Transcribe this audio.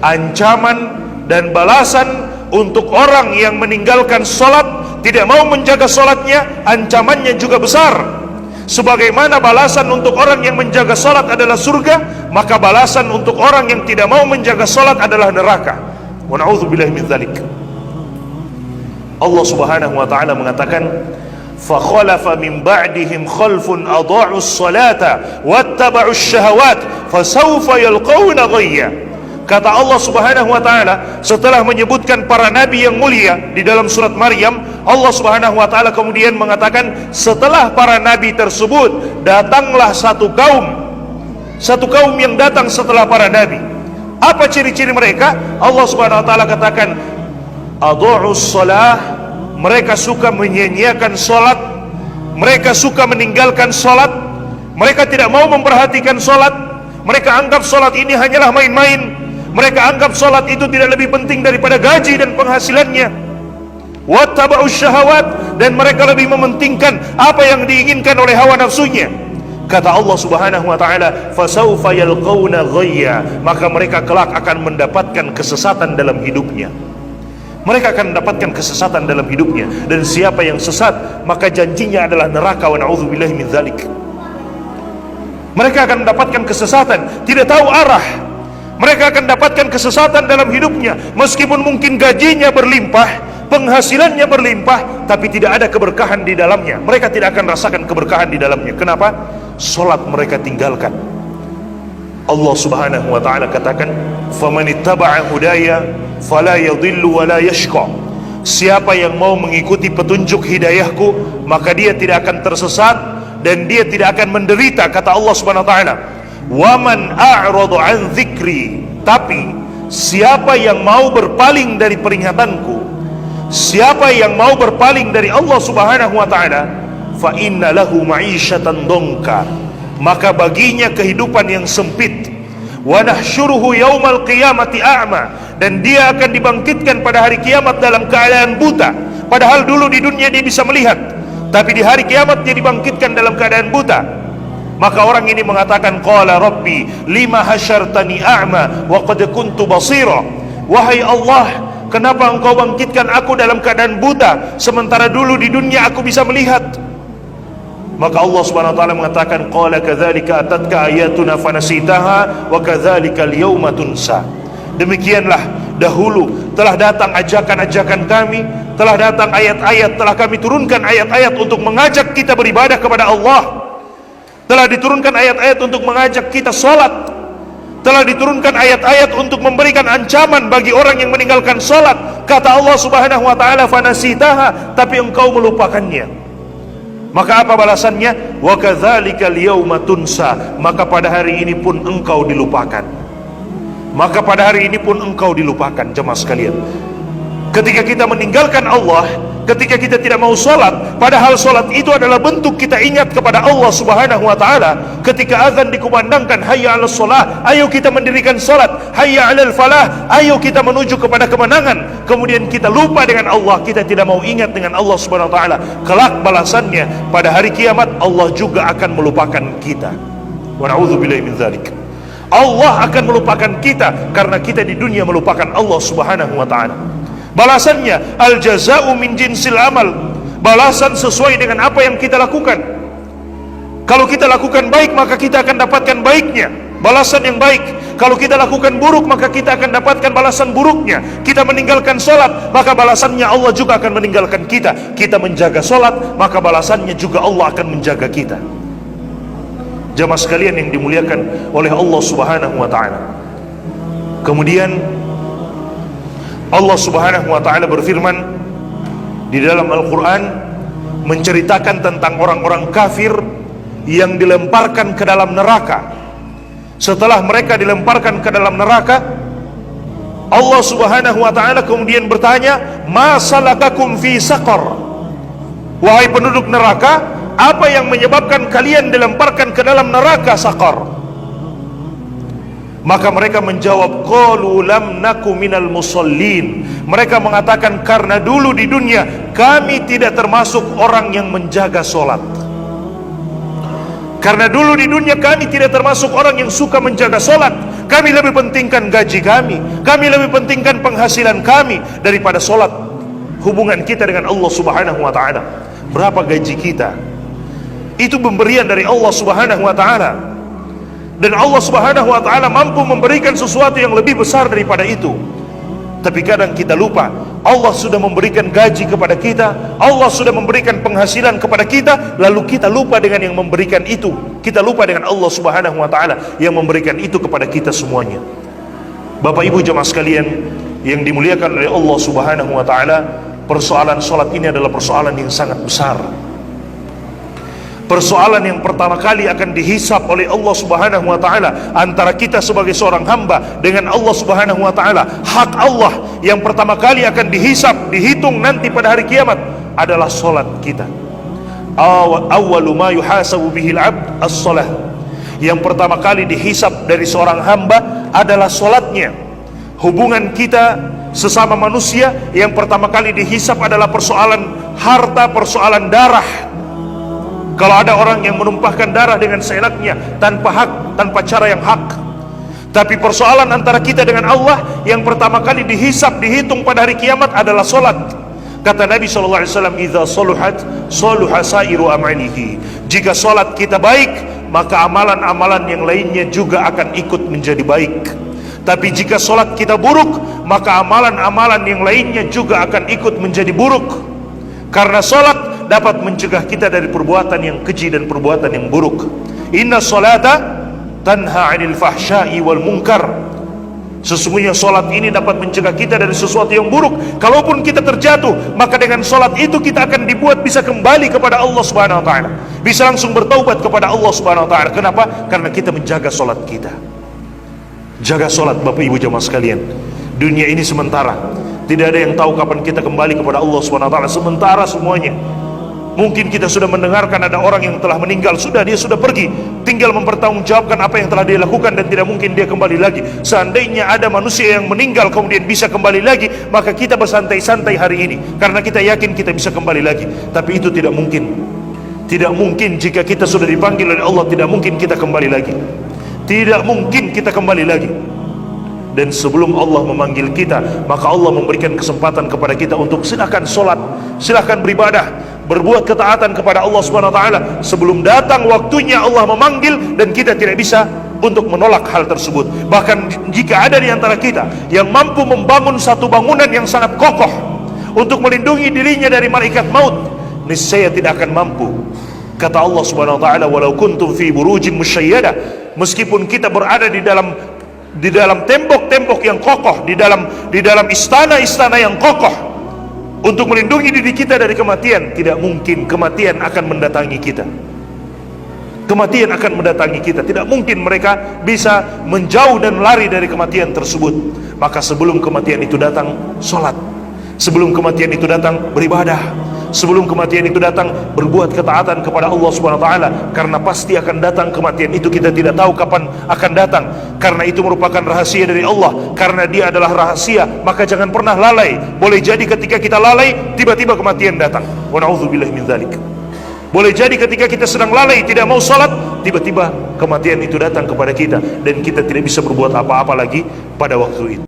Ancaman dan balasan untuk orang yang meninggalkan sholat, tidak mau menjaga sholatnya, ancamannya juga besar. Sebagaimana balasan untuk orang yang menjaga sholat adalah surga, maka balasan untuk orang yang tidak mau menjaga sholat adalah neraka. Wa na'udzubillahi min dzalik. Allah Subhanahu wa taala mengatakan, fa khalafa min ba'dihim khalfun adha'us salata wattaba'us syahawat fasawfa yalqawna ghayya. Kata Allah Subhanahu wa taala setelah menyebutkan para nabi yang mulia di dalam surat Maryam, Allah Subhanahu wa taala kemudian mengatakan setelah para nabi tersebut datanglah satu kaum yang datang setelah para nabi. Apa ciri-ciri mereka? Allah Subhanahu wa taala katakan adha'us shalah, mereka suka menyia-nyiakan salat, mereka suka meninggalkan salat, mereka tidak mau memperhatikan salat, mereka anggap salat ini hanyalah main-main. Mereka anggap salat itu tidak lebih penting daripada gaji dan penghasilannya. Wattaba'us syahawat, dan mereka lebih mementingkan apa yang diinginkan oleh hawa nafsunya. Kata Allah Subhanahu wa taala, fasawfa yalqawna ghayya, maka mereka kelak akan mendapatkan kesesatan dalam hidupnya. Mereka akan mendapatkan kesesatan dalam hidupnya, dan siapa yang sesat maka janjinya adalah neraka. Wa na'udzubillahi min dzalik. Mereka akan mendapatkan kesesatan, tidak tahu arah. Mereka akan dapatkan kesesatan dalam hidupnya. Meskipun mungkin gajinya berlimpah, penghasilannya berlimpah, tapi tidak ada keberkahan di dalamnya. Mereka tidak akan rasakan keberkahan di dalamnya. Kenapa? Salat mereka tinggalkan. Allah Subhanahu wa taala katakan, "Faman ittaba'a hudaya fala yadhillu wa la yashqa." Siapa yang mau mengikuti petunjuk hidayahku, maka dia tidak akan tersesat dan dia tidak akan menderita, kata Allah Subhanahu wa taala. Waman a'radu an dzikri, tapi siapa yang mau berpaling dari peringatanku, siapa yang mau berpaling dari Allah Subhanahu wa taala, fa inna lahu ma'isyatan dongka, maka baginya kehidupan yang sempit. Wa nahsyuruhu yaumal qiyamati a'ma, dan dia akan dibangkitkan pada hari kiamat dalam keadaan buta. Padahal dulu di dunia dia bisa melihat, tapi di hari kiamat dia dibangkitkan dalam keadaan buta. Maka orang ini mengatakan, qala rabbi lima hasyartani a'ma wa qad kuntu basira. Wahai Allah, kenapa engkau bangkitkan aku dalam keadaan buta sementara dulu di dunia aku bisa melihat? Maka Allah Subhanahu wa taala mengatakan, qala kadzalika atatka ayatuna fanasitaha wa kadzalika al-yauma tunsa. Demikianlah dahulu telah datang ajakan-ajakan kami, telah datang ayat-ayat, telah kami turunkan ayat-ayat untuk mengajak kita beribadah kepada Allah. Telah diturunkan ayat-ayat untuk mengajak kita sholat. Telah diturunkan ayat-ayat untuk memberikan ancaman bagi orang yang meninggalkan sholat. Kata Allah Subhanahu wa ta'ala, fanasitaha, tapi engkau melupakannya. Maka apa balasannya? Wa kadzalika al-yauma tunsa, maka pada hari ini pun engkau dilupakan. Maka pada hari ini pun engkau dilupakan. Jemaah sekalian, ketika kita meninggalkan Allah, ketika kita tidak mau sholat, padahal sholat itu adalah bentuk kita ingat kepada Allah Subhanahu wa ta'ala. Ketika azan dikumandangkan, hayya 'alas sholah, ayo kita mendirikan sholat. Hayya 'alal falah, ayo kita menuju kepada kemenangan. Kemudian kita lupa dengan Allah, kita tidak mau ingat dengan Allah Subhanahu wa ta'ala. Kelak balasannya pada hari kiamat, Allah juga akan melupakan kita. Wa na'udzubillahi min dzalik. Allah akan melupakan kita karena kita di dunia melupakan Allah Subhanahu wa ta'ala. Balasannya al-jaza'u min jinsil amal, balasan sesuai dengan apa yang kita lakukan. Kalau kita lakukan baik, maka kita akan dapatkan baiknya, balasan yang baik. Kalau kita lakukan buruk, maka kita akan dapatkan balasan buruknya. Kita meninggalkan sholat, maka balasannya Allah juga akan meninggalkan kita. Kita menjaga sholat, maka balasannya juga Allah akan menjaga kita. Jamaah sekalian yang dimuliakan oleh Allah Subhanahu wa ta'ala. Kemudian Allah Subhanahu wa ta'ala berfirman di dalam Al-Quran, menceritakan tentang orang-orang kafir yang dilemparkan ke dalam neraka. Setelah mereka dilemparkan ke dalam neraka, Allah Subhanahu wa ta'ala kemudian bertanya, ma salakakum fi saqar, wahai penduduk neraka, apa yang menyebabkan kalian dilemparkan ke dalam neraka saqar? Maka mereka menjawab, qalu lam naku minal musallin. Mereka mengatakan, karena dulu di dunia kami tidak termasuk orang yang menjaga solat. Karena dulu di dunia kami tidak termasuk orang yang suka menjaga solat, kami lebih pentingkan gaji kami lebih pentingkan penghasilan kami daripada solat. Hubungan kita dengan Allah Subhanahu wa ta'ala, berapa gaji kita, itu pemberian dari Allah Subhanahu wa ta'ala. Dan Allah Subhanahu wa ta'ala mampu memberikan sesuatu yang lebih besar daripada itu. Tapi kadang kita lupa, Allah sudah memberikan gaji kepada kita, Allah sudah memberikan penghasilan kepada kita, lalu kita lupa dengan yang memberikan itu. Kita lupa dengan Allah Subhanahu wa ta'ala yang memberikan itu kepada kita semuanya. Bapak Ibu jemaah sekalian yang dimuliakan oleh Allah Subhanahu wa ta'ala, persoalan salat ini adalah persoalan yang sangat besar. Persoalan yang pertama kali akan dihisab oleh Allah Subhanahu wa ta'ala antara kita sebagai seorang hamba dengan Allah Subhanahu wa ta'ala. Hak Allah yang pertama kali akan dihisab, dihitung nanti pada hari kiamat adalah solat kita. Awwalu ma yuhasabu bihil abd as-salah. Yang pertama kali dihisab dari seorang hamba adalah solatnya. Hubungan kita sesama manusia yang pertama kali dihisab adalah persoalan harta, persoalan darah. Kalau ada orang yang menumpahkan darah dengan seenaknya, tanpa hak, tanpa cara yang hak. Tapi persoalan antara kita dengan Allah yang pertama kali dihisab, dihitung pada hari kiamat adalah solat. Kata Nabi SAW, "Idza saluhat, saluha sairu amalihi." Jika solat kita baik, maka amalan-amalan yang lainnya juga akan ikut menjadi baik. Tapi jika solat kita buruk, maka amalan-amalan yang lainnya juga akan ikut menjadi buruk. Karena solat dapat mencegah kita dari perbuatan yang keji dan perbuatan yang buruk. Inna salata tanha 'anil fahsya'i wal munkar. Sesungguhnya solat ini dapat mencegah kita dari sesuatu yang buruk. Kalaupun kita terjatuh, maka dengan solat itu kita akan dibuat bisa kembali kepada Allah Subhanahu wa ta'ala, bisa langsung bertaubat kepada Allah Subhanahu wa ta'ala. Kenapa? Karena kita menjaga solat kita. Jaga solat Bapak Ibu jemaah sekalian. Dunia ini sementara, tidak ada yang tahu kapan kita kembali kepada Allah Subhanahu wa ta'ala. Sementara semuanya. Mungkin kita sudah mendengarkan ada orang yang telah meninggal, dia sudah pergi, tinggal mempertanggungjawabkan apa yang telah dia lakukan dan tidak mungkin dia kembali lagi. Seandainya ada manusia yang meninggal kemudian bisa kembali lagi, maka kita bersantai-santai hari ini karena kita yakin kita bisa kembali lagi. Tapi itu tidak mungkin. Tidak mungkin. Jika kita sudah dipanggil oleh Allah, tidak mungkin kita kembali lagi. Tidak mungkin kita kembali lagi. Dan sebelum Allah memanggil kita, maka Allah memberikan kesempatan kepada kita untuk silakan solat, silakan beribadah, berbuat ketaatan kepada Allah Subhanahu wa ta'ala sebelum datang waktunya Allah memanggil, dan kita tidak bisa untuk menolak hal tersebut. Bahkan jika ada di antara kita yang mampu membangun satu bangunan yang sangat kokoh untuk melindungi dirinya dari malaikat maut, niscaya tidak akan mampu. Kata Allah Subhanahu wa ta'ala, walau kuntum fi burujin musyayyada, meskipun kita berada di dalam tembok-tembok yang kokoh, di dalam istana-istana yang kokoh untuk melindungi diri kita dari kematian, tidak mungkin kematian akan mendatangi kita. Kematian akan mendatangi kita. Tidak mungkin mereka bisa menjauh dan lari dari kematian tersebut. Maka sebelum kematian itu datang, solat. Sebelum kematian itu datang, beribadah. Sebelum kematian itu datang, berbuat ketaatan kepada Allah Subhanahu wa ta'ala. Karena pasti akan datang kematian itu, kita tidak tahu kapan akan datang. Karena itu merupakan rahasia dari Allah. Karena dia adalah rahasia, maka jangan pernah lalai. Boleh jadi ketika kita lalai, tiba-tiba kematian datang. Wa na'udzubillahi min dzalik. Boleh jadi ketika kita sedang lalai, tidak mau salat, tiba-tiba kematian itu datang kepada kita, dan kita tidak bisa berbuat apa-apa lagi pada waktu itu.